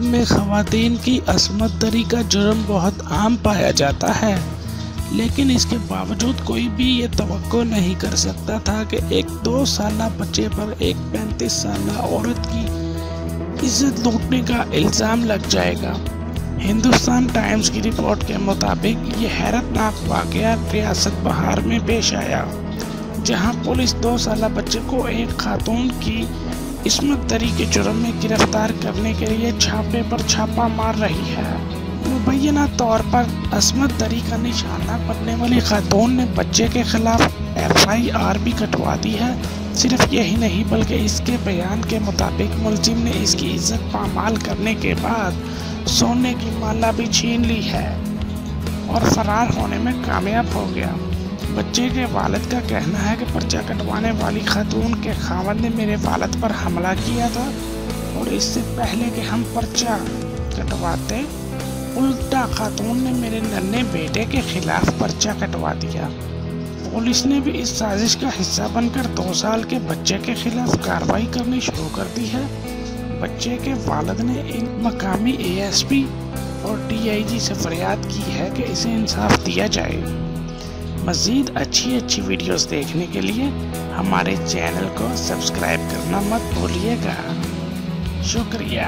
में खवातीन की अस्मत दरी का जुर्म बहुत आम पाया जाता है, लेकिन इसके बावजूद कोई भी ये तवक्को नहीं कर सकता था कि एक 2 साला बच्चे पर एक 35 साला औरत की इज्जत लूटने का इल्ज़ाम लग जाएगा। हिंदुस्तान टाइम्स की रिपोर्ट के मुताबिक ये हैरतनाक वाक़या रियासत बहार में पेश आया, जहां पुलिस 2 साला बच्चे को एक खातून की इस्मत दरी के जुर्म में गिरफ्तार करने के लिए छापे पर छापा मार रही है। मुबैना तौर पर अस्मत दरी का निशाना बनने वाली खातून ने बच्चे के खिलाफ FIR भी कटवा दी है। सिर्फ यही नहीं बल्कि इसके बयान के मुताबिक मुलजिम ने इसकी इज्जत पामाल करने के बाद सोने की माला भी छीन ली है और फरार होने में कामयाब हो गया। बच्चे के वालिद का कहना है कि पर्चा कटवाने वाली खातून के खावंद ने मेरे वालिद पर हमला किया था और इससे पहले कि हम पर्चा कटवाते उल्टा खातून ने मेरे नन्हे बेटे के खिलाफ पर्चा कटवा दिया। पुलिस ने भी इस साजिश का हिस्सा बनकर 2 साल के बच्चे के खिलाफ कार्रवाई करनी शुरू कर दी है। बच्चे के वालिद ने इन मकामी ASP और DIG से फरियाद की है कि इसे इंसाफ दिया जाए। मज़ीद अच्छी वीडियोस देखने के लिए हमारे चैनल को सब्सक्राइब करना मत भूलिएगा। शुक्रिया।